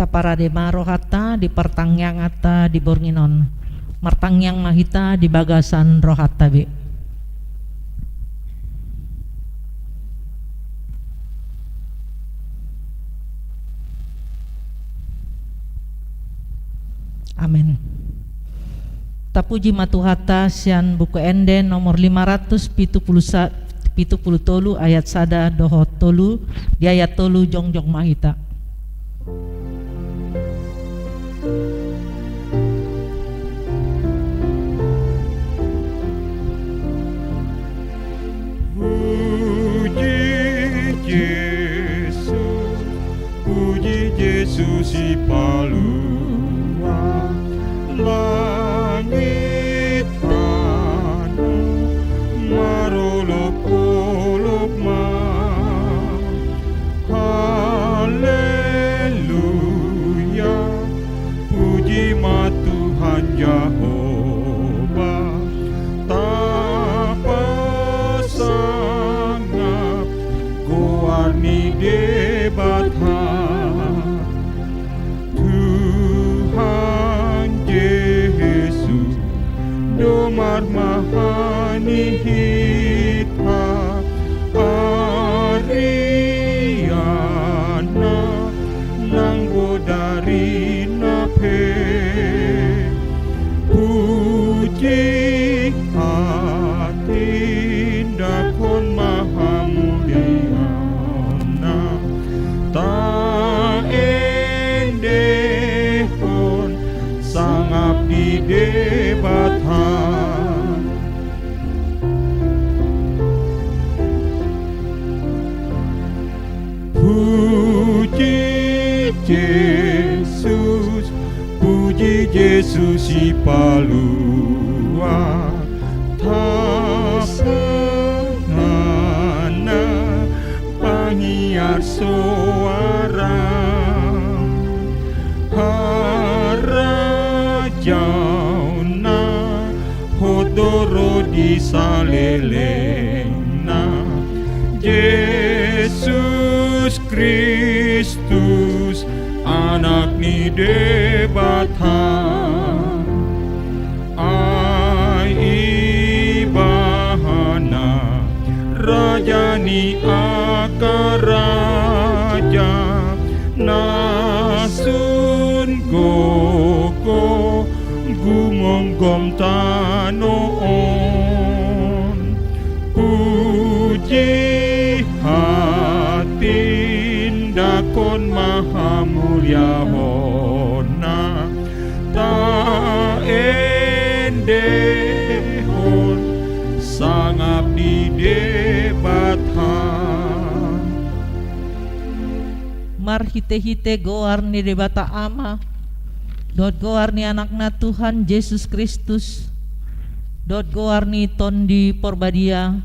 Taparade marohata di pertangyang ata di bornginon martangyang mahita di bagasan rohata bi. Amin. Tapuji matuhata sian buku ende nomor 573 ayat sada doho tolu di ayat tolu jongjong mahita. Puji Yesus si palua langit tanah marolok-olok ma haleluya puji ma Tuhan Yahova tapa sangat goarni debatha Domar mahani hita Ariana nanggo dari nape puji hati dakon maha muliana ta endehon sangap di debatha Puji Yesus si palua tasana pangiar suara harajauna hodoro di salelena Yesus Kristus anak ni debatha ai ibahana raja ni akaraja nasun gogo gumonggom tanoon puji hatin dakon maha mulia hona ta endehon sangap di debatha Mar hite-hite goar ni debata ama dot goar ni anakna Tuhan Yesus Kristus dot goar ni tondi porbadia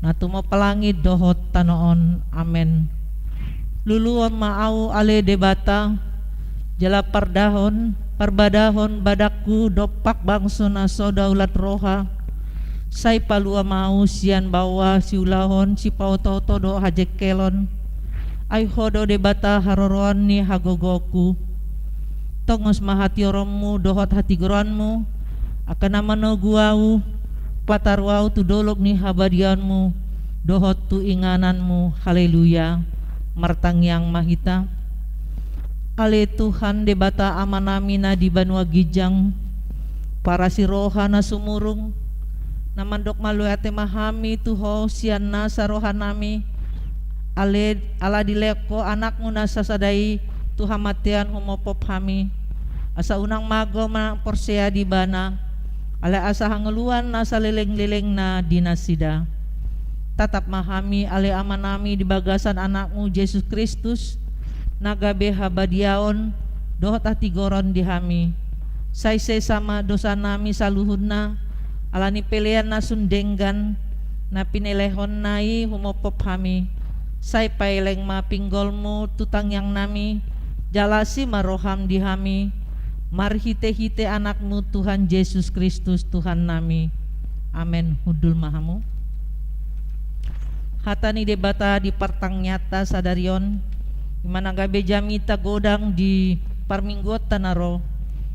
natuma pelangi dohot tanoon amen. Luluan maau ale debata jala pardahon parbadahon badakku dopak bangsona sodaulat roha sai palua mau sian bawa siulahon si pautoto do hajekelon ai hodo debata haroroan ni hagogoku tongos mahati orommu dohot hati geronmu akan nama no guau patarwau tu dolok ni habadianmu dohot tu ingananmu haleluya martangyang mahita ale Tuhan debata amanamina di banua gijang para si rohana sumurung namandok maluate mahami tuho sian nasa rohanami ale ala dileko anakmu nasa sadai Tuhan matian humopop hami asa unang mago ma porsea di bana ale asa hangeluan nasa leleng-leleng na dinasida tatap mahami ale amanami di bagasan anakmu Yesus Kristus nagabe habadiaon dohot hati goron dihami saise sama dosa nami saluhunna alani pelean na sundenggan na pinelehon nai humopop hami sai paileng ma pinggolmu tutang yang nami jalasi maroham dihami marhite-hite anakmu Tuhan Yesus Kristus Tuhan nami amen. Hudul mahamu hatani debata di partang nyata sadarion Imana gabe jamita godang di parminggot tanaro.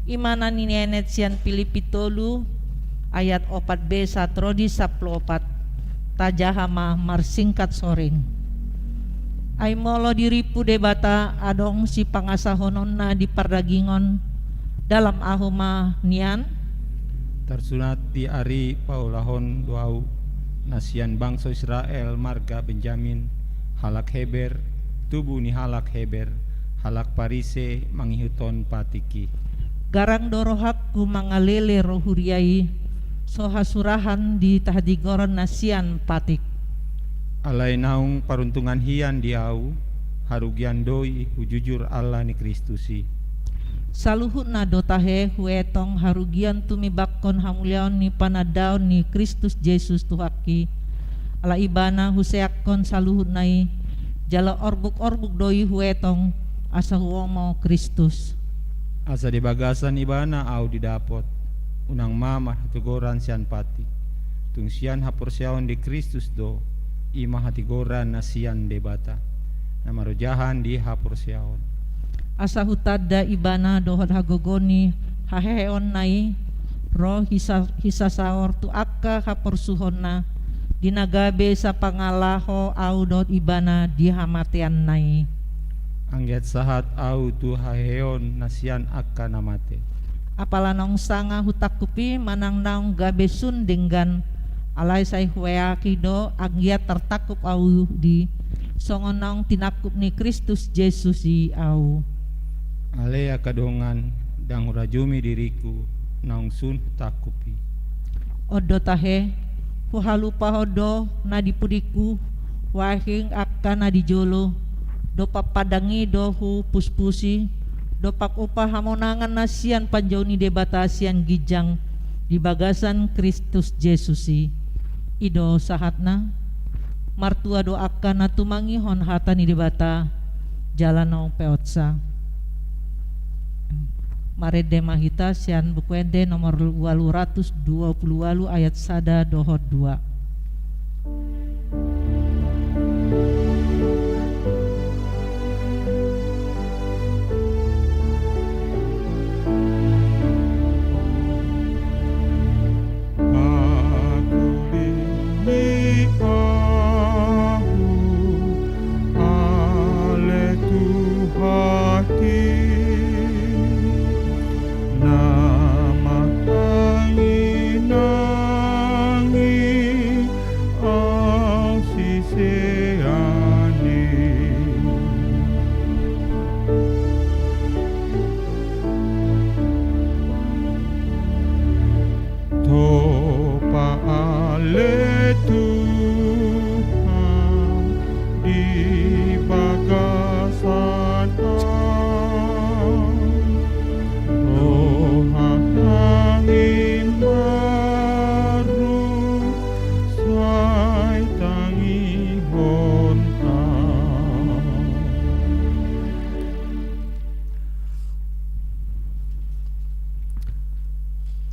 Imana ninenet sian Filipi 3 ayat 4b satrodi 14 tajahama marsingkat soring. Ay molo diripu debata adong si pangasahonon na di pardagingon dalam ahuma nian Tersunat di ari paulahon duau nasian bangsa Israel marga Benjamin halak Heber tubuh ni halak Heber halak Parise mangihuton patiki garang dorohak ku mangalele rohuriai soha surahan di tahdigoron nasian patik alai naung paruntungan hian diau harugian doi hujujur Allah ni Kristusi saluhut na dotahe huetong harugian tumibakkon hamuliaon ni panadaon ni Kristus Yesus tuhaki ala ibana huseakon saluhut nai jala orbuk-orbuk doi huetong asa huomo Kristus asa di bagasan ibana au didapot unang mama hatugoran sian pati tung sian hapor siaon di Kristus do ima hatigoran na sian debata na marujahan di hapor siaon asa hutada ibana dohot hagogoni haheon nai roh hisa saor tu akka haporsuhon na dinagabe sa pangalaho au dot ibana dihamatian nai angget sahat au tu haheon nasian akka namate apalanong sanga hutakupi manang naong gabe sundenggan alay say hueaki do anggiat tertakup au di songon naong tinakup ni Kristus Yesus i au alea kadongan dang rajumi diriku naung sun takupi odo tahe huhalupa hodo na dipudiku wahing akka na dijolo do papadangi do hu puspusi do pakupa hamonangan nasian panjauni debatasian gijang di bagasan Kristus Yesusi ido sahatna martua do akka na tumangihon hata ni debata jalan nong peotsa Marede mahita sian bukuende nomor 828 ayat sada dohot 2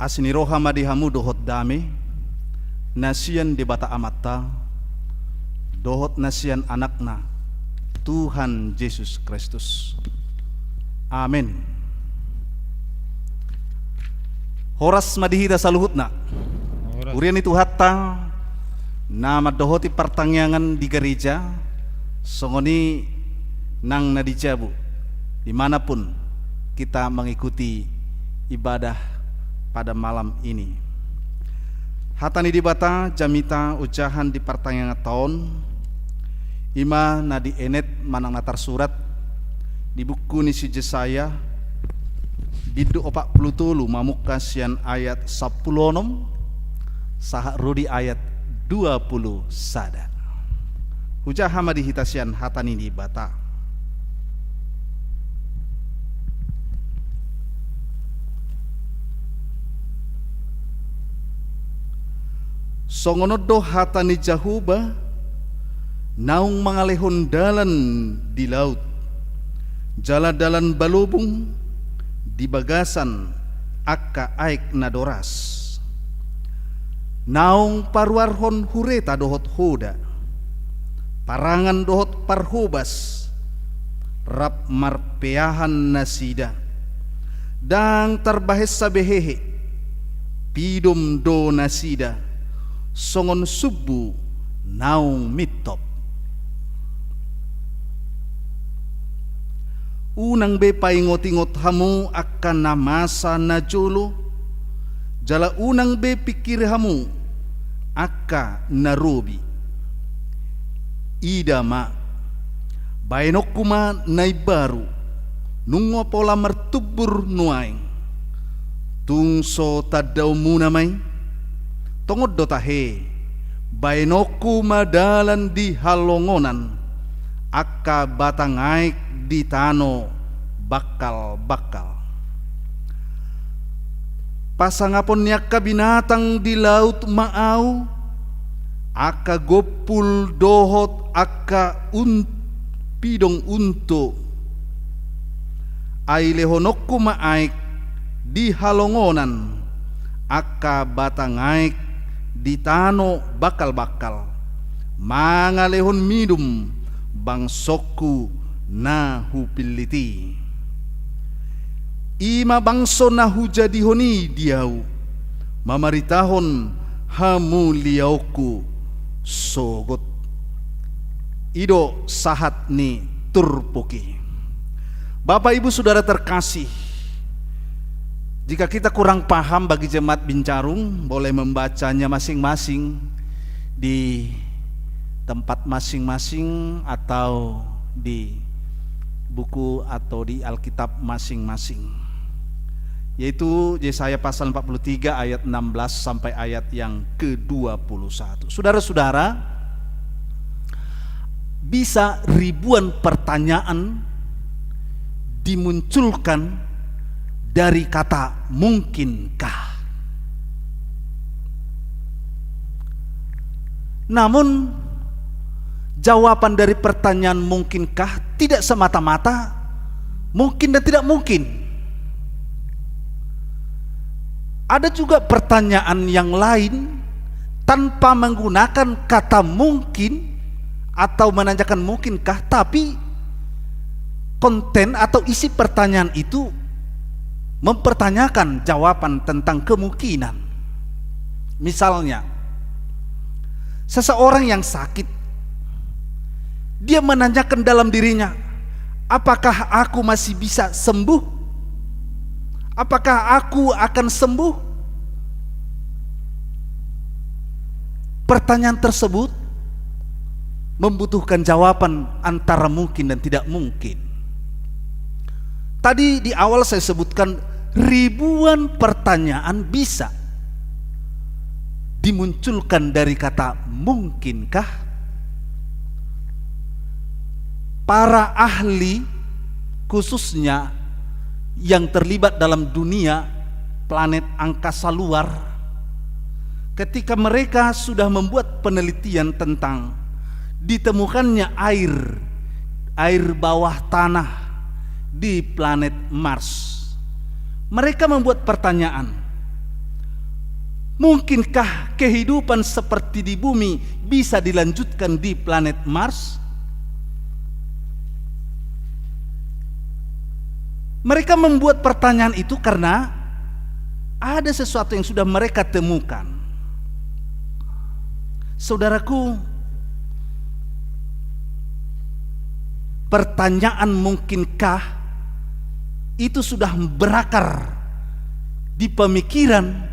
Asiniroha madihamu dohot dame nasian debata amata dohot nasian anakna Tuhan Yesus Kristus. Amin. Horas madihita saluhutna urian itu hatta nama dohoti pertangyangan di gereja songoni nang nadijabu dimanapun kita mengikuti ibadah pada malam ini. Hatani dibata jamita ucahan di pertanyaan tahun ima nadi enet manang natar surat di buku nisi Jesaya bidu 40 mamuka sian ayat 10 saha rudi ayat 20 sada. Ucahan di hitasian hatani dibata. Songonodo hatani jahuba naung mangalehon dalan di laut jala-dalan balubung di bagasan akka aik nadoras naung parwarhon hureta dohot hoda parangan dohot parhobas rap marpeahan nasida dang terbahes sabehehe pidom do nasida songon subu naung mitop. Unang be paingot-ingot hamu akan namasa na jolo, jala unang be pikir hamu akka narobi. Ida ma bainok kuma nai baru nungwa pola mertubur nuaing tung so tadau muna mai tongod dotahe bainok kuma dalan di halongonan akka batang aik di tano bakal-bakal. Pasangapon niaka binatang di laut maau, aka gopul dohot aka pidong unto. Ai lehonokku maaik di halongonan, aka batang aik di tano bakal-bakal. Manga lehon midum bangsoku na hupiliti. Ima bangso na hujadihoni diau mamaritahon hamu liauku sogot. Ido sahat ni turpuki. Bapak Ibu Saudara terkasih, jika kita kurang paham bagi jemaat Bincarung, boleh membacanya masing-masing di tempat masing-masing atau di buku atau di Alkitab masing-masing, yaitu Yesaya pasal 43 ayat 16 sampai ayat yang ke-21. Saudara-saudara, bisa ribuan pertanyaan dimunculkan dari kata mungkinkah. Namun jawaban dari pertanyaan mungkinkah tidak semata-mata mungkin dan tidak mungkin. Ada juga pertanyaan yang lain tanpa menggunakan kata mungkin atau menanyakan mungkinkah, tapi konten atau isi pertanyaan itu mempertanyakan jawaban tentang kemungkinan. Misalnya, seseorang yang sakit, dia menanyakan dalam dirinya, apakah aku masih bisa sembuh? Apakah aku akan sembuh? Pertanyaan tersebut membutuhkan jawaban antara mungkin dan tidak mungkin. Tadi di awal saya sebutkan ribuan pertanyaan bisa dimunculkan dari kata mungkinkah. Para ahli khususnya yang terlibat dalam dunia planet angkasa luar, ketika mereka sudah membuat penelitian tentang ditemukannya air bawah tanah di planet Mars, mereka membuat pertanyaan, mungkinkah kehidupan seperti di bumi bisa dilanjutkan di planet Mars? Mereka membuat pertanyaan itu karena ada sesuatu yang sudah mereka temukan. Saudaraku, pertanyaan mungkinkah itu sudah berakar di pemikiran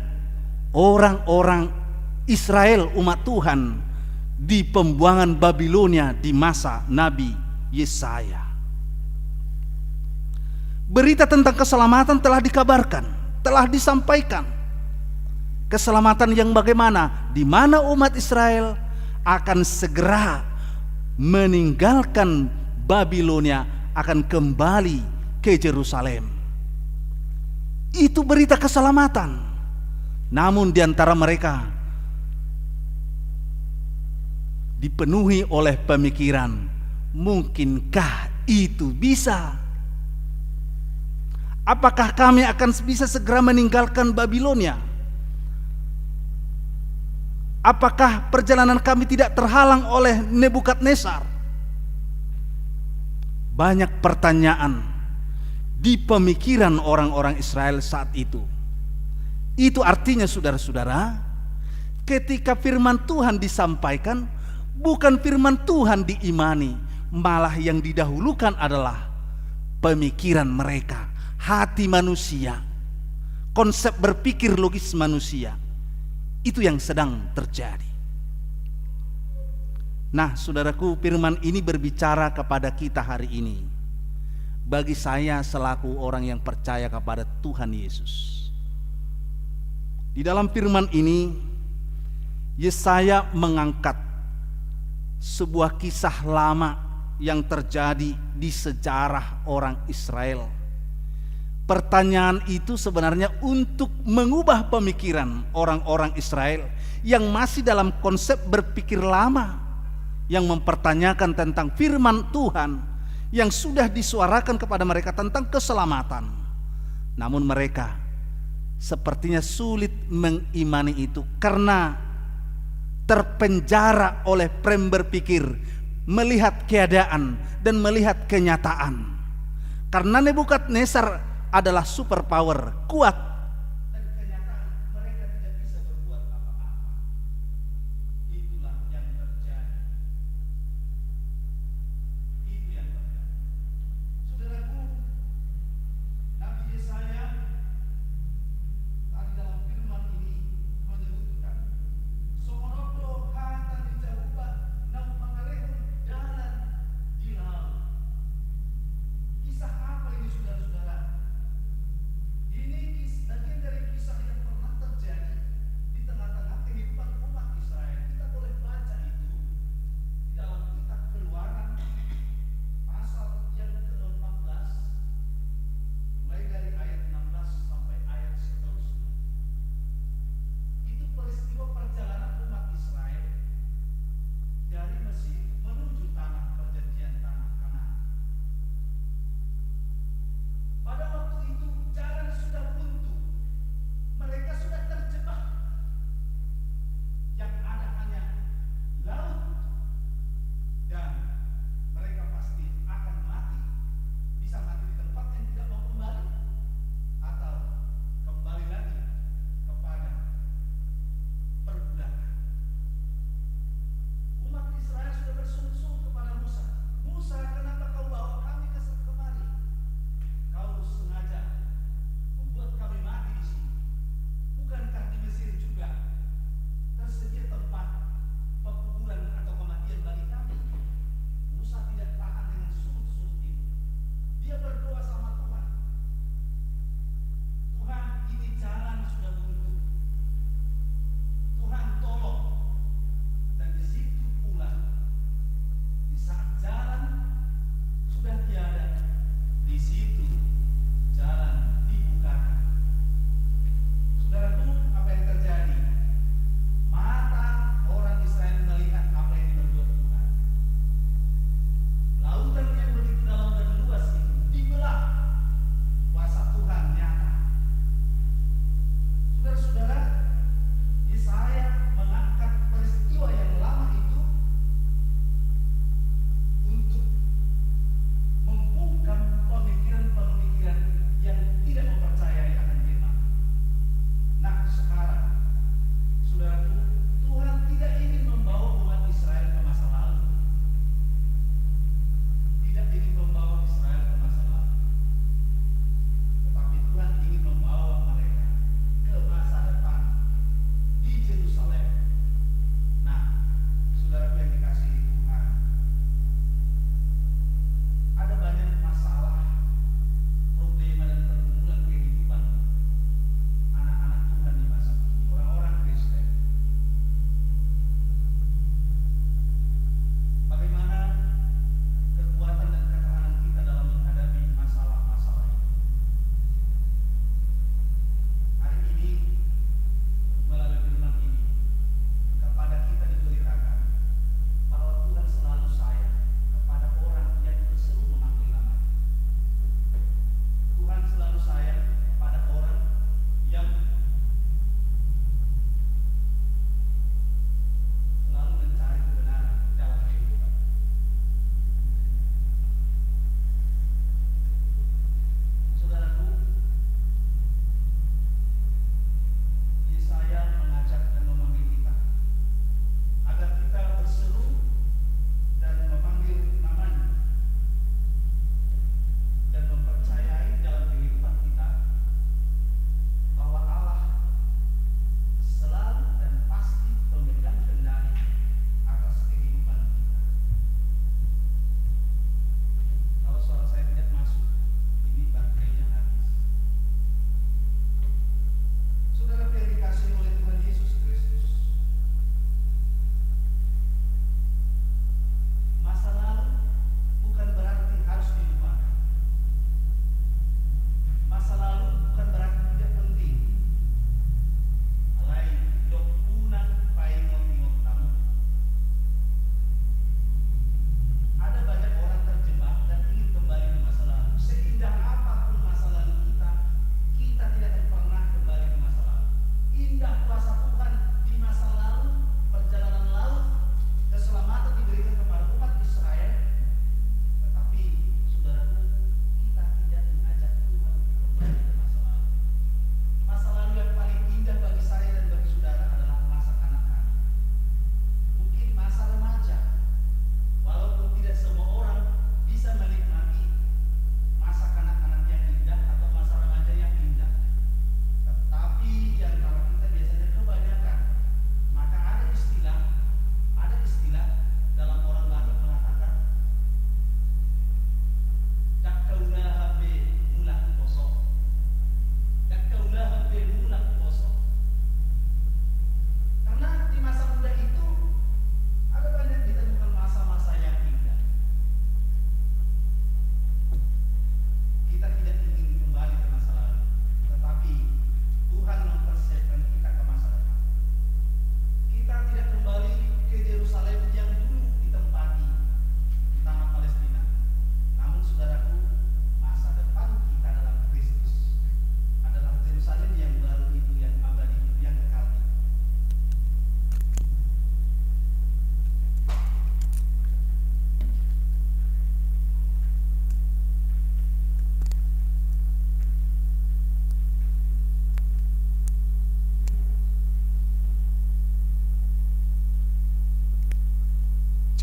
orang-orang Israel, umat Tuhan, di pembuangan Babilonia di masa Nabi Yesaya. Berita tentang keselamatan telah dikabarkan, telah disampaikan. Keselamatan yang bagaimana? Di mana umat Israel akan segera meninggalkan Babilonia, akan kembali ke Yerusalem. Itu berita keselamatan. Namun di antara mereka dipenuhi oleh pemikiran, mungkinkah itu bisa? Apakah kami akan bisa segera meninggalkan Babilonia? Apakah perjalanan kami tidak terhalang oleh Nebukadnezar? banyak pertanyaan di pemikiran orang-orang Israel saat itu. Itu artinya saudara-saudara, ketika firman Tuhan disampaikan, bukan firman Tuhan diimani, malah yang didahulukan adalah pemikiran mereka, hati manusia, konsep berpikir logis manusia. Itu yang sedang terjadi. Nah, saudaraku, firman ini berbicara kepada kita hari ini. Bagi saya selaku orang yang percaya kepada Tuhan Yesus, di dalam firman ini Yesaya mengangkat sebuah kisah lama yang terjadi di sejarah orang Israel. Pertanyaan itu sebenarnya untuk mengubah pemikiran orang-orang Israel yang masih dalam konsep berpikir lama, yang mempertanyakan tentang firman Tuhan yang sudah disuarakan kepada mereka tentang keselamatan. Namun mereka sepertinya sulit mengimani itu karena terpenjara oleh frame berpikir, melihat keadaan dan melihat kenyataan. Karena Nebukadnezar adalah superpower, kuat, dan kenyataan mereka tidak bisa berbuat apa-apa. Itulah yang terjadi. Itu yang terjadi. Saudaraku, Nabi Yesaya tadi dalam firman ini menyebutkan, "Somonoto hata dijauhkan nau mangalehun jalan di laut." Kisah apa ini saudara-saudara? Ini kisah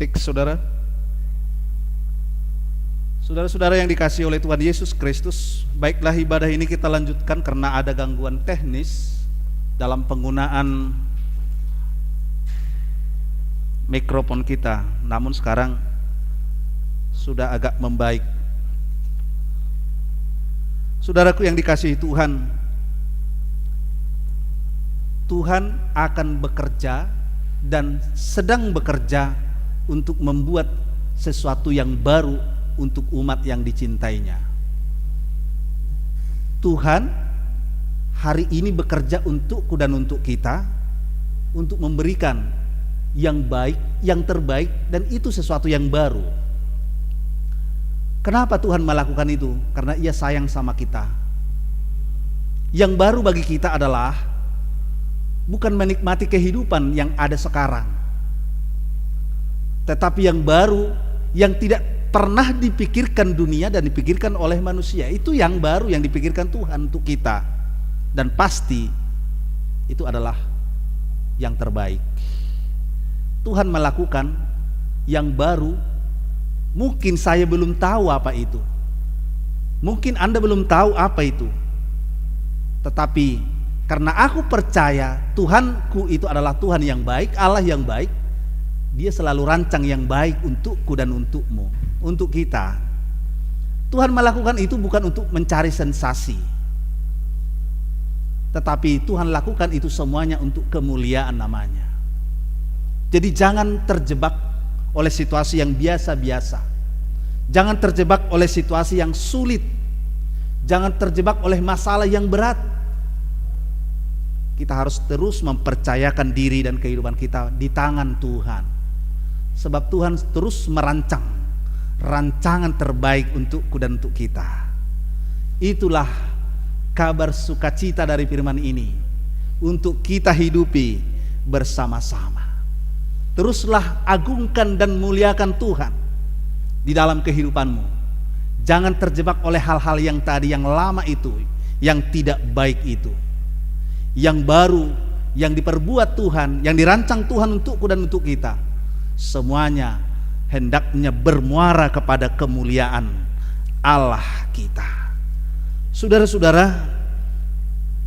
Cek saudara. Saudara-saudara yang dikasihi oleh Tuhan Yesus Kristus, baiklah ibadah ini kita lanjutkan karena ada gangguan teknis dalam penggunaan mikrofon kita. Namun sekarang sudah agak membaik. Saudaraku yang dikasihi Tuhan, Tuhan akan bekerja dan sedang bekerja untuk membuat sesuatu yang baru untuk umat yang dicintainya. Tuhan hari ini bekerja untukku dan untuk kita, untuk memberikan yang baik, yang terbaik, dan itu sesuatu yang baru. Kenapa Tuhan melakukan itu? Karena Ia sayang sama kita. Yang baru bagi kita adalah bukan menikmati kehidupan yang ada sekarang, tetapi yang baru, yang tidak pernah dipikirkan dunia dan dipikirkan oleh manusia. Itu yang baru yang dipikirkan Tuhan untuk kita, dan pasti itu adalah yang terbaik. Tuhan melakukan yang baru. Mungkin saya belum tahu apa itu, mungkin Anda belum tahu apa itu, tetapi karena aku percaya Tuhanku itu adalah Tuhan yang baik, Allah yang baik, Dia selalu rancang yang baik untukku dan untukmu, untuk kita. Tuhan melakukan itu bukan untuk mencari sensasi, tetapi Tuhan lakukan itu semuanya untuk kemuliaan namanya. Jadi jangan terjebak oleh situasi yang biasa-biasa, jangan terjebak oleh situasi yang sulit, jangan terjebak oleh masalah yang berat. Kita harus terus mempercayakan diri dan kehidupan kita di tangan Tuhan, sebab Tuhan terus merancang rancangan terbaik untukku dan untuk kita. Itulah kabar sukacita dari firman ini untuk kita hidupi bersama-sama. Teruslah agungkan dan muliakan Tuhan di dalam kehidupanmu. Jangan terjebak oleh hal-hal yang tadi, yang lama itu, yang tidak baik itu. Yang baru, yang diperbuat Tuhan, yang dirancang Tuhan untukku dan untuk kita, semuanya hendaknya bermuara kepada kemuliaan Allah kita. Saudara-saudara,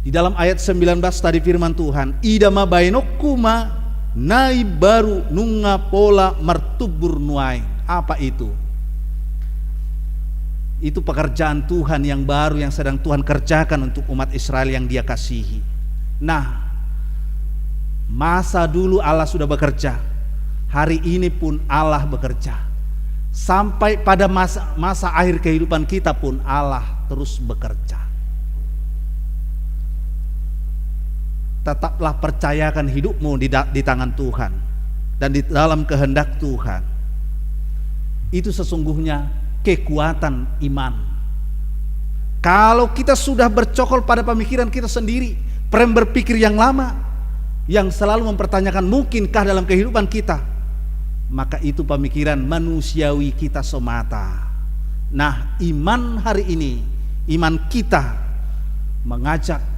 di dalam ayat 19 tadi firman Tuhan, idama bainokuma nai baru nunga pola mertubur nuai. Apa itu? Itu pekerjaan Tuhan yang baru yang sedang Tuhan kerjakan untuk umat Israel yang Dia kasihi. Nah, masa dulu Allah sudah bekerja, hari ini pun Allah bekerja. Sampai pada masa akhir kehidupan kita pun Allah terus bekerja. Tetaplah percayakan hidupmu di tangan Tuhan dan di dalam kehendak Tuhan. Itu sesungguhnya kekuatan iman. Kalau kita sudah bercokol pada pemikiran kita sendiri, frame berpikir yang lama, yang selalu mempertanyakan mungkinkah dalam kehidupan kita, maka itu pemikiran manusiawi kita semata. Nah, iman hari ini, iman kita mengajak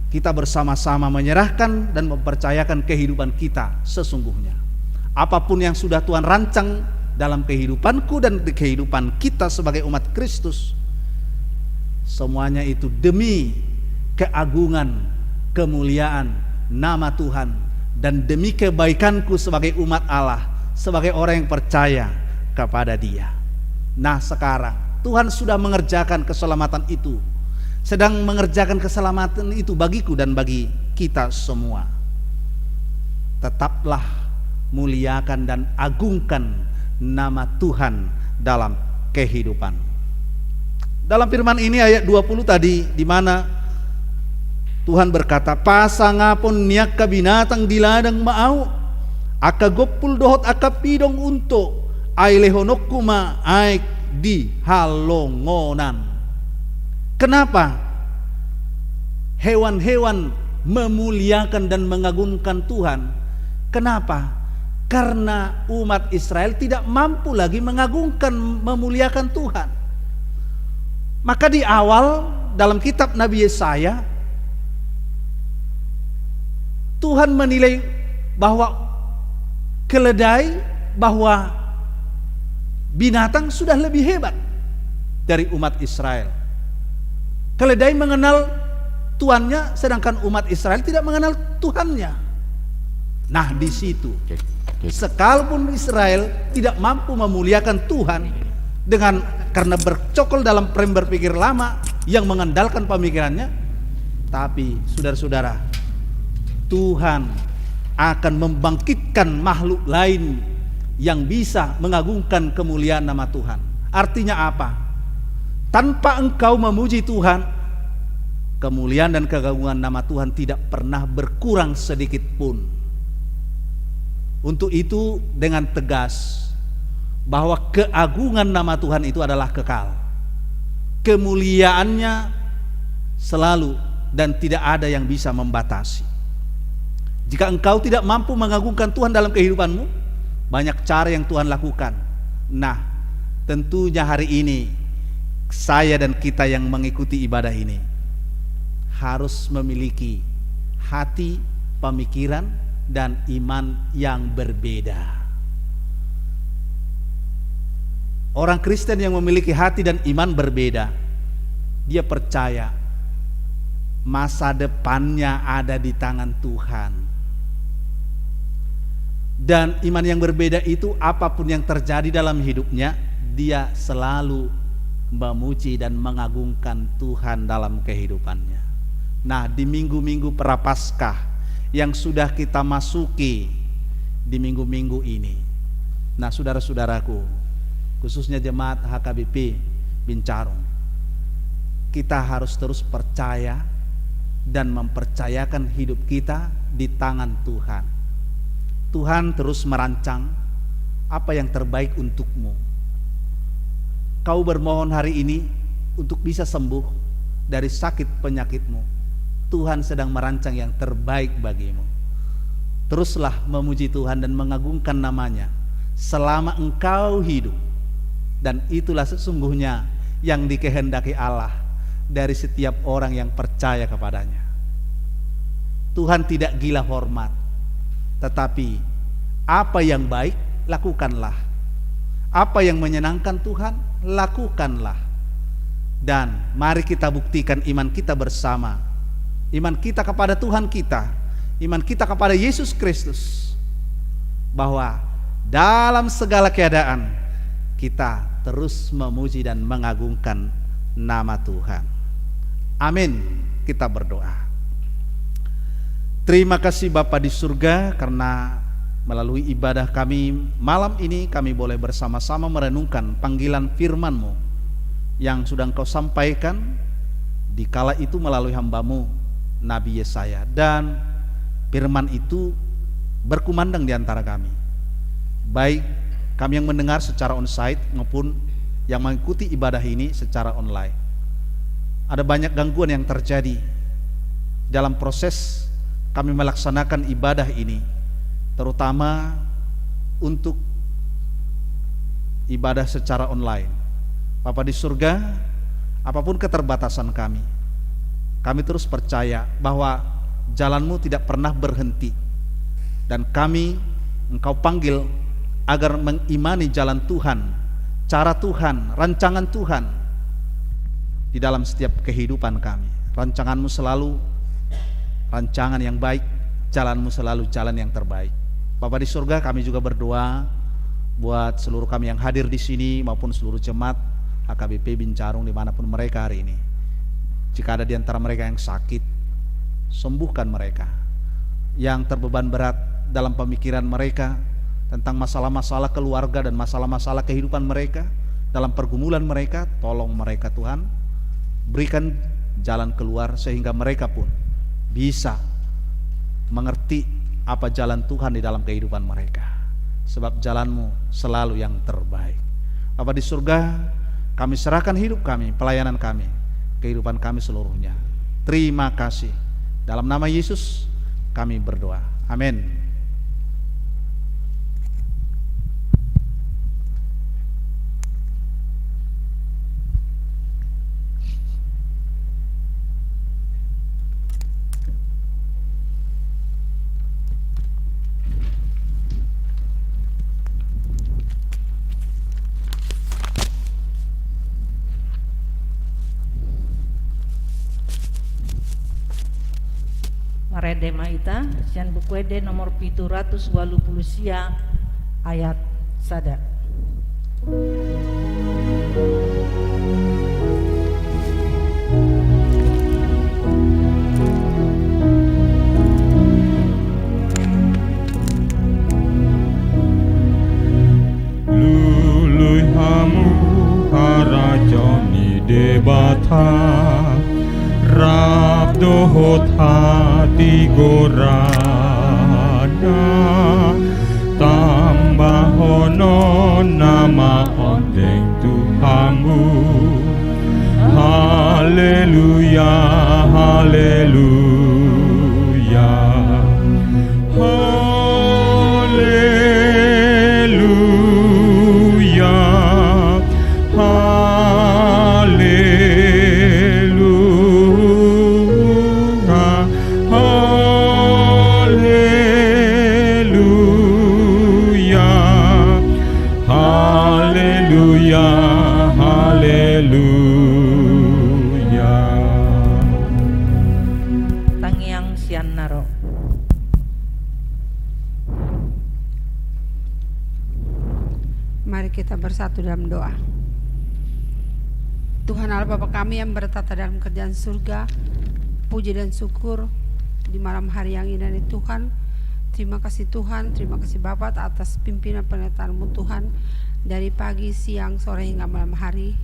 kita bersama-sama menyerahkan dan mempercayakan kehidupan kita sesungguhnya. Apapun yang sudah Tuhan rancang dalam kehidupanku dan di kehidupan kita sebagai umat Kristus, semuanya itu demi keagungan, kemuliaan nama Tuhan, dan demi kebaikanku sebagai umat Allah, sebagai orang yang percaya kepada Dia. Nah, sekarang Tuhan sudah mengerjakan keselamatan itu, sedang mengerjakan keselamatan itu bagiku dan bagi kita semua. Tetaplah muliakan dan agungkan nama Tuhan dalam kehidupan. Dalam firman ini ayat 20 tadi, di mana Tuhan berkata, pasangapun niaka binatang di ladang maau, aka gopul dohot aka pidong untuk ailehonokuma aik di halongonan. Kenapa hewan-hewan memuliakan dan mengagungkan Tuhan? Kenapa? Karena umat Israel tidak mampu lagi mengagungkan, memuliakan Tuhan. Maka di awal dalam kitab Nabi Yesaya, Tuhan menilai bahwa keledai bahwa binatang sudah lebih hebat dari umat Israel. Keledai mengenal tuannya, sedangkan umat Israel tidak mengenal Tuhannya. Nah, di situ, sekalipun Israel tidak mampu memuliakan Tuhan karena bercokol dalam frame berpikir lama yang mengandalkan pemikirannya, tapi saudara-saudara, Tuhan akan membangkitkan makhluk lain yang bisa mengagungkan kemuliaan nama Tuhan. Artinya apa? Tanpa engkau memuji Tuhan, kemuliaan dan keagungan nama Tuhan tidak pernah berkurang sedikit pun. Untuk itu dengan tegas bahwa keagungan nama Tuhan itu adalah kekal. Kemuliaannya selalu dan tidak ada yang bisa membatasi. Jika engkau tidak mampu mengagungkan Tuhan dalam kehidupanmu, banyak cara yang Tuhan lakukan. Nah, tentunya hari ini saya dan kita yang mengikuti ibadah ini harus memiliki hati, pemikiran, dan iman yang berbeda. Orang Kristen yang memiliki hati dan iman berbeda, dia percaya masa depannya ada di tangan Tuhan. Dan iman yang berbeda itu, apapun yang terjadi dalam hidupnya, dia selalu memuji dan mengagungkan Tuhan dalam kehidupannya. Nah, di minggu-minggu Prapaskah yang sudah kita masuki di minggu-minggu ini, nah saudara-saudaraku, khususnya jemaat HKBP Bincarung, kita harus terus percaya dan mempercayakan hidup kita di tangan Tuhan. Tuhan terus merancang apa yang terbaik untukmu. Kau bermohon hari ini untuk bisa sembuh dari sakit penyakitmu. Tuhan sedang merancang yang terbaik bagimu. Teruslah memuji Tuhan dan mengagungkan namanya selama engkau hidup. Dan itulah sesungguhnya yang dikehendaki Allah dari setiap orang yang percaya kepadanya. Tuhan tidak gila hormat, tetapi apa yang baik lakukanlah. Apa yang menyenangkan Tuhan lakukanlah. Dan mari kita buktikan iman kita bersama. Iman kita kepada Tuhan kita, iman kita kepada Yesus Kristus, bahwa dalam segala keadaan kita terus memuji dan mengagungkan nama Tuhan. Amin. Kita berdoa. Terima kasih Bapa di surga, karena melalui ibadah kami malam ini kami boleh bersama-sama merenungkan panggilan firman-Mu yang sudah Engkau sampaikan di kala itu melalui hamba-Mu Nabi Yesaya, dan firman itu berkumandang di antara kami, baik kami yang mendengar secara onsite maupun yang mengikuti ibadah ini secara online. Ada banyak gangguan yang terjadi dalam proses kami melaksanakan ibadah ini, terutama untuk ibadah secara online. Bapa di surga, apapun keterbatasan kami terus percaya bahwa jalan-Mu tidak pernah berhenti, dan kami Engkau panggil agar mengimani jalan Tuhan, cara Tuhan, rancangan Tuhan di dalam setiap kehidupan kami. Rancangan-Mu selalu rancangan yang baik, jalan-Mu selalu jalan yang terbaik. Bapa di surga, kami juga berdoa buat seluruh kami yang hadir di sini maupun seluruh jemaat HKBP Bincarung dimanapun mereka hari ini. Jika ada di antara mereka yang sakit, sembuhkan mereka. Yang terbeban berat dalam pemikiran mereka tentang masalah-masalah keluarga dan masalah-masalah kehidupan mereka, dalam pergumulan mereka, tolong mereka Tuhan, berikan jalan keluar sehingga mereka pun bisa mengerti apa jalan Tuhan di dalam kehidupan mereka, sebab jalan-Mu selalu yang terbaik. Bapa di surga, kami serahkan hidup kami, pelayanan kami, kehidupan kami seluruhnya. Terima kasih. Dalam nama Yesus kami berdoa. Amin. Maredema ita sian bukuede nomor 780 sia ayat sada. Lului hamu harajoni debata Rab dohot hati gorana Tambah hono nama ondeng Tuhanmu Haleluya, haleluya Haleluya, haleluya, haleluya, haleluya, haleluya. Tangiang sian naro. Mari kita bersatu dalam doa. Tuhan Allah Bapa kami yang bertata dalam kerjaan surga, puji dan syukur di malam hari yang indah ini Tuhan. Terima kasih Tuhan, terima kasih Bapa atas pimpinan penyertaan-Mu Tuhan dari pagi, siang, sore hingga malam hari.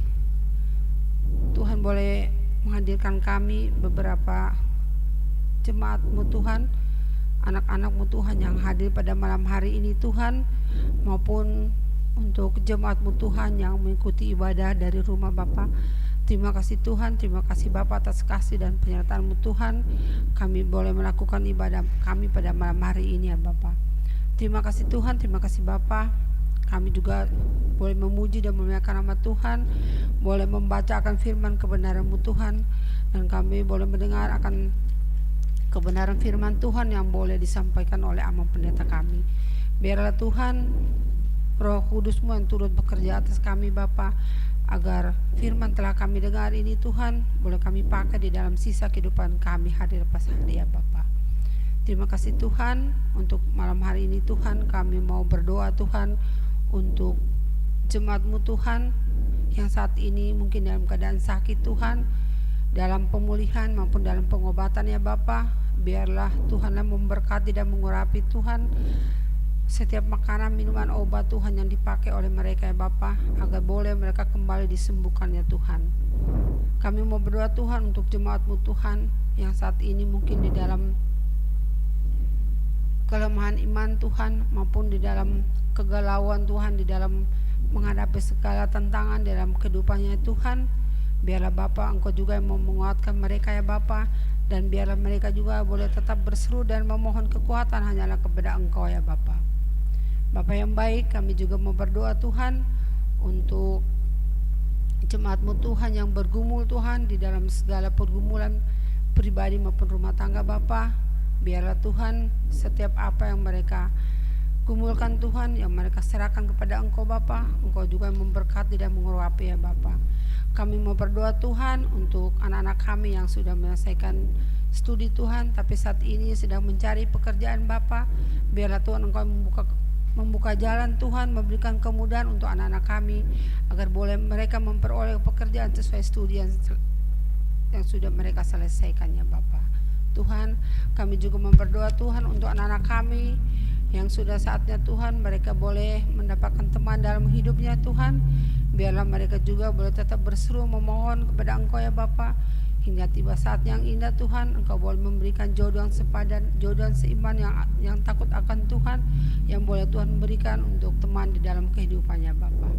Tuhan boleh menghadirkan kami beberapa jemaat-Mu Tuhan, anak-anak-Mu Tuhan yang hadir pada malam hari ini Tuhan, maupun untuk jemaat-Mu Tuhan yang mengikuti ibadah dari rumah Bapa. Terima kasih Tuhan, terima kasih Bapa atas kasih dan penyertaan-Mu Tuhan. Kami boleh melakukan ibadah kami pada malam hari ini ya Bapa. Terima kasih Tuhan, terima kasih Bapa. Kami juga boleh memuji dan memuliakan nama Tuhan, boleh membaca akan firman kebenaran-Mu Tuhan, dan kami boleh mendengar akan kebenaran firman Tuhan yang boleh disampaikan oleh Amang Pendeta kami. Biarlah Tuhan Roh Kudus-Mu yang turut bekerja atas kami Bapa, agar firman telah kami dengar ini Tuhan boleh kami pakai di dalam sisa kehidupan kami hari lepas hari ya Bapa. Terima kasih Tuhan untuk malam hari ini Tuhan. Kami mau berdoa Tuhan untuk jemaat-Mu Tuhan yang saat ini mungkin dalam keadaan sakit Tuhan, dalam pemulihan maupun dalam pengobatan ya Bapa. Biarlah Tuhan yang memberkati dan mengurapi Tuhan setiap makanan, minuman, obat Tuhan yang dipakai oleh mereka ya Bapa, agar boleh mereka kembali disembuhkan ya Tuhan. Kami mau berdoa Tuhan untuk jemaat-Mu Tuhan yang saat ini mungkin di dalam kelemahan iman Tuhan, maupun di dalam kegalauan Tuhan, di dalam menghadapi segala tantangan dalam kehidupannya Tuhan. Biarlah Bapa Engkau juga yang mau menguatkan mereka ya Bapa, dan biarlah mereka juga boleh tetap berseru dan memohon kekuatan hanyalah kepada Engkau ya Bapa. Bapa yang baik, kami juga mau berdoa Tuhan untuk jemaat-Mu Tuhan yang bergumul Tuhan di dalam segala pergumulan pribadi maupun rumah tangga Bapa. Biarlah Tuhan setiap apa yang mereka gumulkan Tuhan, yang mereka serahkan kepada Engkau Bapa, Engkau juga yang memberkati dan mengurapi ya Bapa. Kami mau berdoa Tuhan untuk anak-anak kami yang sudah menyelesaikan studi Tuhan, tapi saat ini sedang mencari pekerjaan Bapa. Biarlah Tuhan Engkau membuka jalan Tuhan, memberikan kemudahan untuk anak-anak kami, agar boleh mereka memperoleh pekerjaan sesuai studi yang sudah mereka selesaikan ya Bapa. Tuhan, kami juga memberdoa Tuhan untuk anak-anak kami yang sudah saatnya Tuhan mereka boleh mendapatkan teman dalam hidupnya Tuhan. Biarlah mereka juga boleh tetap berseru memohon kepada Engkau ya Bapa, hingga tiba saat yang indah Tuhan, Engkau boleh memberikan jodoh yang sepadan, jodoh yang seiman, yang takut akan Tuhan, yang boleh Tuhan berikan untuk teman di dalam kehidupannya Bapa.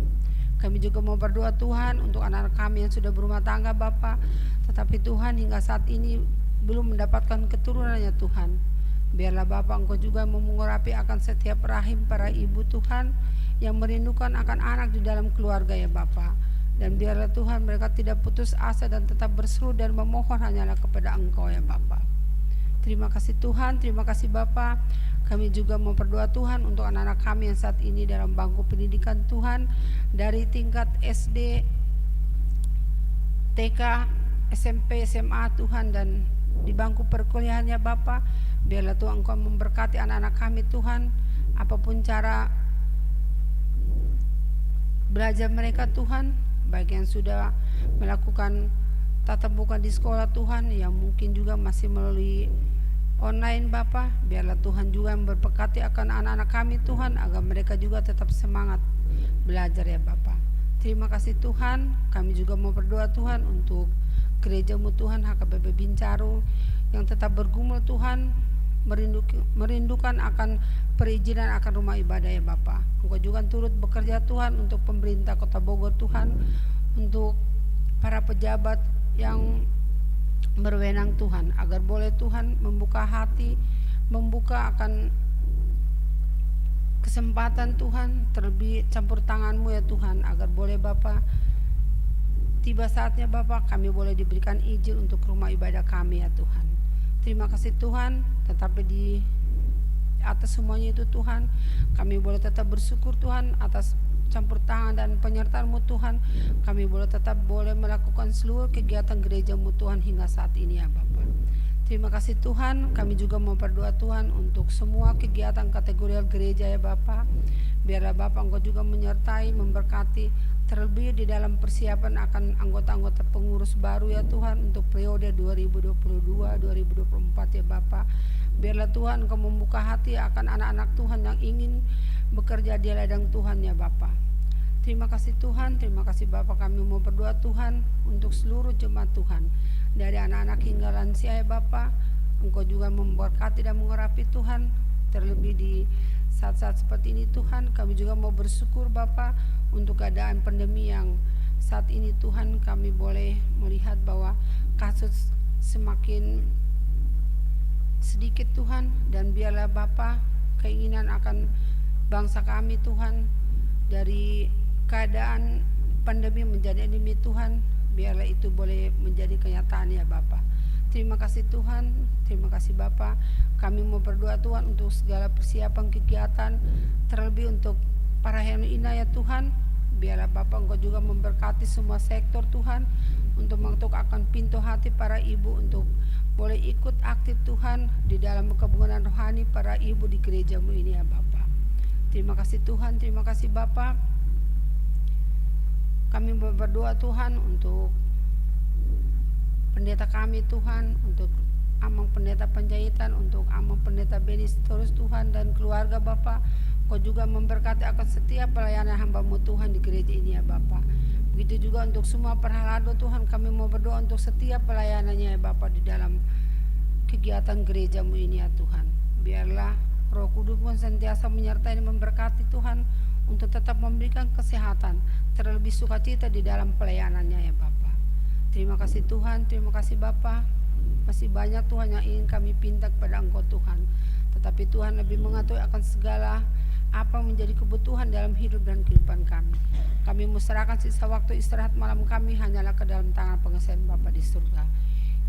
Kami juga mau berdoa Tuhan untuk anak-anak kami yang sudah berumah tangga Bapa, tetapi Tuhan hingga saat ini belum mendapatkan keturunannya Tuhan. Biarlah Bapa Engkau juga mengurapi akan setiap rahim para ibu Tuhan yang merindukan akan anak di dalam keluarga ya Bapa. Dan biarlah Tuhan mereka tidak putus asa dan tetap berseru dan memohon hanyalah kepada Engkau ya Bapa. Terima kasih Tuhan, terima kasih Bapa. Kami juga mau berdoa Tuhan untuk anak-anak kami yang saat ini dalam bangku pendidikan Tuhan, dari tingkat SD, TK, SMP, SMA Tuhan, dan di bangku perkuliahannya Bapa. Biarlah Tuhan Engkau memberkati anak-anak kami Tuhan, apapun cara belajar mereka Tuhan, baik yang sudah melakukan tatap muka di sekolah Tuhan, yang mungkin juga masih melalui online Bapa. Biarlah Tuhan juga memberkati akan anak-anak kami Tuhan, agar mereka juga tetap semangat belajar ya Bapa. Terima kasih Tuhan. Kami juga mau berdoa Tuhan untuk gereja-Mu Tuhan, HKBP Bintaro, yang tetap bergumul Tuhan, merindukan akan perizinan akan rumah ibadah ya Bapa. Engkau juga turut bekerja Tuhan untuk pemerintah Kota Bogor Tuhan, untuk para pejabat yang berwenang Tuhan, agar boleh Tuhan membuka hati, membuka akan kesempatan Tuhan, terlebih campur tangan-Mu ya Tuhan, agar boleh Bapa tiba saatnya Bapa kami boleh diberikan izin untuk rumah ibadah kami ya Tuhan. Terima kasih Tuhan, tetapi di atas semuanya itu Tuhan, kami boleh tetap bersyukur Tuhan atas campur tangan dan penyertaan-Mu Tuhan. Kami boleh tetap melakukan seluruh kegiatan gereja-Mu Tuhan hingga saat ini ya Bapa. Terima kasih Tuhan. Kami juga mau berdoa Tuhan untuk semua kegiatan kategorial gereja ya Bapa. Biarlah Bapa Engkau juga menyertai, memberkati, terlebih di dalam persiapan akan anggota-anggota pengurus baru ya Tuhan untuk periode 2022-2024 ya Bapa. Biarlah Tuhan Engkau membuka hati akan anak-anak Tuhan yang ingin bekerja di ladang Tuhan ya Bapa. Terima kasih Tuhan, terima kasih Bapa. Kami mau berdoa Tuhan untuk seluruh jemaat Tuhan, dari anak-anak hingga lansia ya Bapa. Engkau juga memberkati dan mengurapi Tuhan, terlebih di saat-saat seperti ini Tuhan. Kami juga mau bersyukur Bapa untuk keadaan pandemi yang saat ini Tuhan. Kami boleh melihat bahwa kasus semakin sedikit Tuhan, dan biarlah Bapa keinginan akan bangsa kami Tuhan dari keadaan pandemi menjadi endemi Tuhan, biarlah itu boleh menjadi kenyataan ya Bapa. Terima kasih Tuhan, terima kasih Bapa. Kami mau berdoa Tuhan untuk segala persiapan kegiatan, terlebih untuk para Hena ya Tuhan. Biarlah Bapa Engkau juga memberkati semua sektor Tuhan, untuk mengetuk akan pintu hati para ibu untuk boleh ikut aktif Tuhan di dalam kebunan rohani para ibu di gereja-Mu ini ya Bapa. Terima kasih Tuhan, terima kasih Bapa. Kami berdoa Tuhan untuk pendeta kami Tuhan, untuk Amang Pendeta Panjaitan, untuk Amang Pendeta Benis terus Tuhan dan keluarga Bapa. Kau juga memberkati akan setiap pelayanan hamba-Mu Tuhan di gereja ini ya Bapa. Begitu juga untuk semua perhalado Tuhan, kami mau berdoa untuk setiap pelayanannya ya Bapa di dalam kegiatan gereja-Mu ini ya Tuhan. Biarlah Roh Kudus pun sentiasa menyertai dan memberkati Tuhan, untuk tetap memberikan kesehatan, terlebih sukacita di dalam pelayanannya ya Bapa. Terima kasih Tuhan, terima kasih Bapa. Masih banyak Tuhan yang ingin kami pinta kepada Engkau Tuhan, tetapi Tuhan lebih mengatur akan segala apa menjadi kebutuhan dalam hidup dan kehidupan kami. Kami serahkan sisa waktu istirahat malam kami hanyalah ke dalam tangan pengasih Bapa di surga.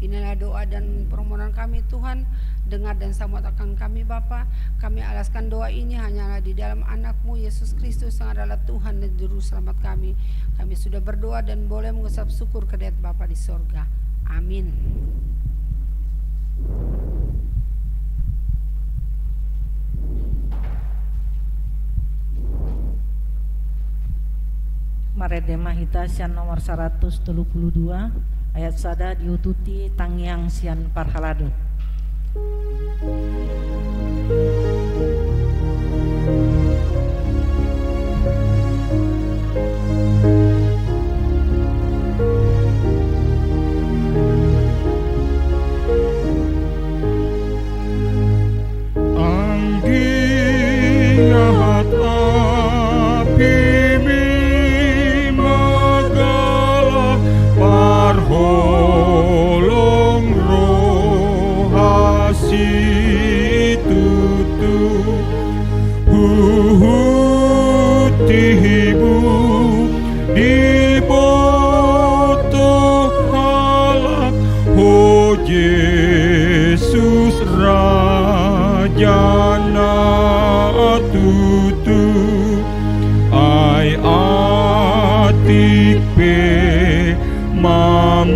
Inilah doa dan permohonan kami Tuhan, dengar dan sambut akan kami Bapa. Kami alaskan doa ini hanyalah di dalam anak-Mu Yesus Kristus yang adalah Tuhan dan Juru Selamat kami. Kami sudah berdoa dan boleh mengucap syukur ke hadirat Bapa di surga. Amin. Maredema Hitasian nomor 132 ayat sada diututi tangyang sian parhalado. Angginat api mimagala parholong rohasi tutu hutihibu di boto halak ho Yesus Rajana tutu ai atik pe mamukat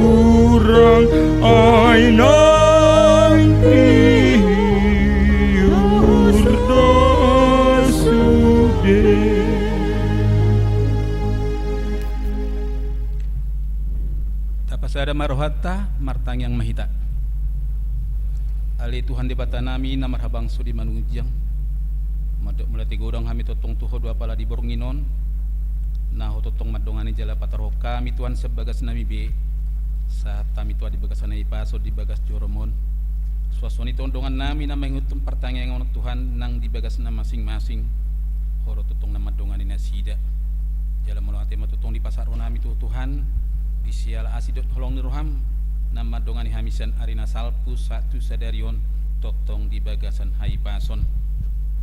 kurang ai nang liur dasude. Tapasada marohata martang yang mahita. Ali Tuhan di bata nami na marhabang sudi manujang. Madok melati godang kami totong tuho dua pala di boronginon. Nah totong madongani jala pataro kami Tuhan sebagas nami be. Saat kami Tuhan di bagas nami paso di bagas joromon. Suasoni tondongan nami na mengutum pertanyaan Tuhan nang di bagas na masing-masing. Horo totong na madongani nasida. Jala melati matutong di pasar nami Tuhan. Di sial asidot holong niroham. Nama dongani hamisan arina salpu satu sadarion totong di bagasan hai pason.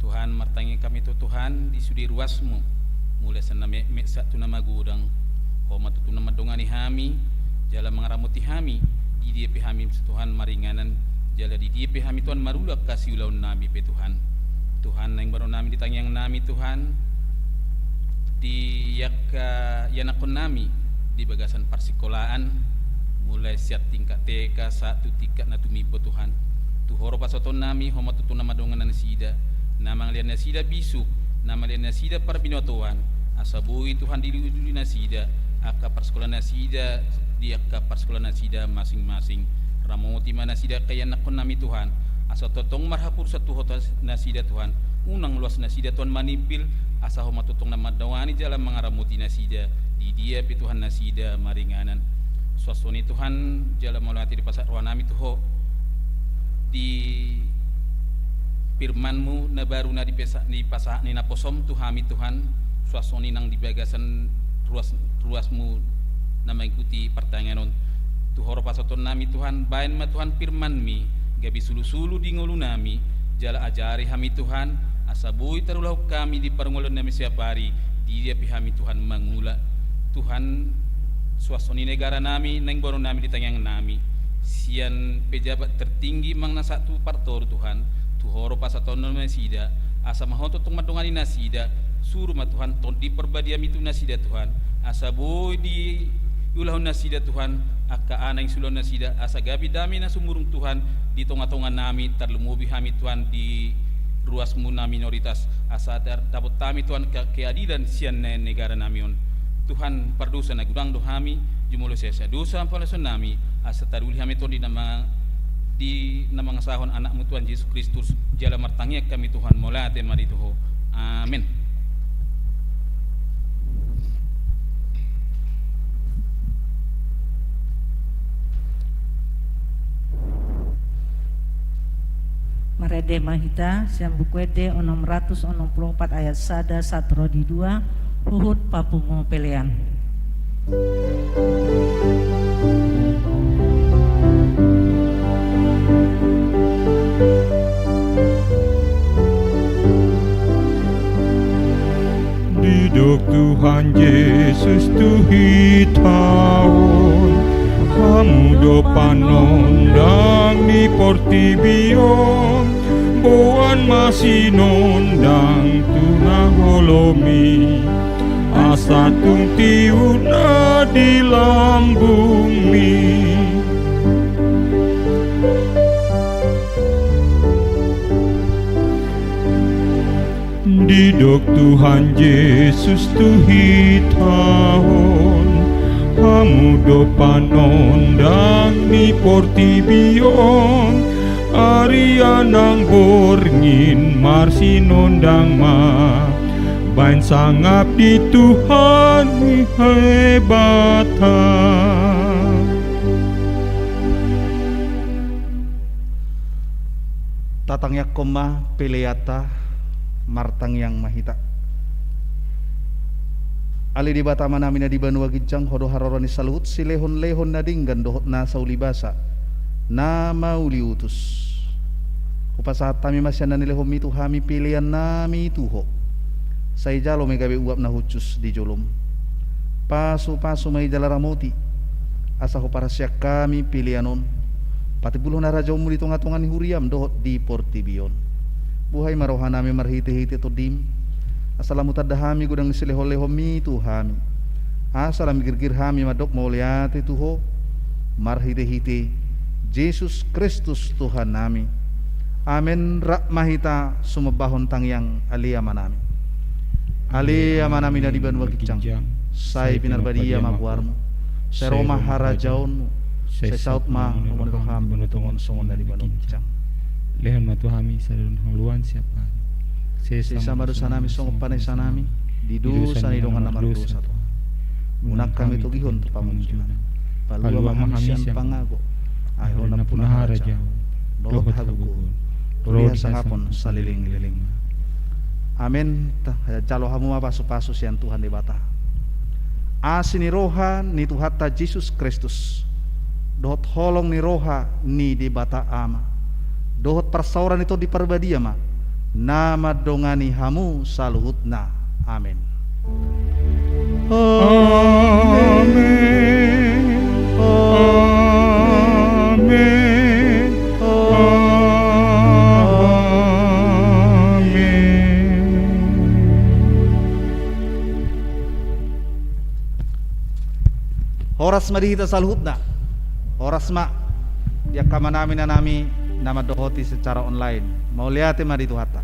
Tuhan martangi kami tu Tuhan di sudi ruasmu mulai sename mek satu nama gudang homa tu nama dongani hami jala mengaramuti hami di dia pe hami Tuhan maringanan jala di dia pe hami Tuhan marulak kasih ulaun nami pe Tuhan. Tuhan yang baru nami ditanya yang nami Tuhan di yanakon nami di bagasan parsikolahan mulai siap tingkat TK satu tingkat natumibo Tuhan tu horo pasoton nami homa tutu nama dongan nasida nama lian nasida bisuk nama lian nasida parbinotuan asabui Tuhan dili nasida aka persekolah nasida di aka persekolah nasida masing-masing ramoti mana nasida kaya nakon nami Tuhan asa totong marhapur satu hotas nasida Tuhan unang luas nasida Tuhan manipil asa homa tutong nama dawani jalan mengaramuti nasida di dia pi Tuhan nasida maringanan suasoni Tuhan jala melati di pasar ruanami tuho di firmanmu na baru na di pasar ni naposom tuhami Tuhan suasoni nang di bagasan ruasmu na mengikuti pertanyaan tuhoro pasoton nami Tuhan bain ma Tuhan firmanmi gabi sulu-sulu di ngulu nami jala ajari hami Tuhan asabui tarulah kami di parngolon nami siap hari di dia pihami Tuhan mangula Tuhan suasoni negara nami neng baru nami ditanyang nami sian pejabat tertinggi mang na satu partor Tuhan tuhoro pasaton nasida asa mahoto tong madongani nasida suruh ma Tuhan ton di perbadiam itu nasida Tuhan asa boy di ulahun nasida Tuhan aka anang sulon nasida asa gabi dami na sumurung Tuhan di tonga-tonga nami terlumubi hami Tuhan di ruasmu na minoritas asa dapat kami Tuhan keadilan sian negara nami on Tuhan pardosa na gudang dohami jumulo sesa dosa ampalason nami asa taruli hami ton di nama ngasahon anakmu Tuhan Yesus Kristus jala martangiak kami Tuhan molate marituho amin. Marede mahita siang bukwede 664 ayat sada satro di 2 Huhut papungo pelean. Didok Tuhan Yesus tuhi taon kamu do panondang ni portibion boan masih nondang tuna holomi asa tung tiuna di lambung mi Didok Tuhan Yesus tuhi tahun kamu do panondang ni portibion Arianang borngin marsi nondang ma bain sangap di Tuhan hebata Tatang yakoma peleata martang yang mahita Ali di bata manamina di banua gijang hodo haroroni salut silehon-lehon nadinggan dohot na saulibasa na mauli utus upasahat tami masyan nanilehom itu hami pilihan nami tuho say jalo may gabi uap na hucus di jolom pasu may jalaramoti asa ho para siya kami pilihanon pati buluh na rajaw mo dito ngatungan ni huriam dohot di portibion buhay marohan nami marhiti-hiti to dim asalamu tadahami gudang nisileho-leho mi tu hami asalam girgir hami madok mauliati tuho marhite-hite Yesus Kristus Tuhan nami. Amin. Rahmahita sumebahon tangyang alia manami. Alia manami na diban wagicang. Say pinarbadia magwarmo. Sa Roma harajaonmu. Sa saut ma umunito kami bunutungon sungon na diban wagicang. Lehan matuhami sa dalam hangluan siapa. Sesa madosa nami sunggup panay sa nami. Didu sa nidongan na marusa to. Unak kami tugihon to pamunjunan. Palua mahami siyang pangago. Ayaw na punahara jaw. Dohot hagugol. Tulihan sa hapon sa liling-liling. Amin. Jalo hamu mapaso-paso siyan Tuhan di bata. Asin ni roha ni Tuhata Jesus Kristus. Dohot holong ni roha ni di bata ama. Dohot persauran itu di perbadia ma. Nama dongani hamu saluhut na. Amin. Amin. Amin. Horas madihita saluhutna. Horas ma ya kama namin na nami nama dohoti secara online. Mau lihat ma di Tuhata.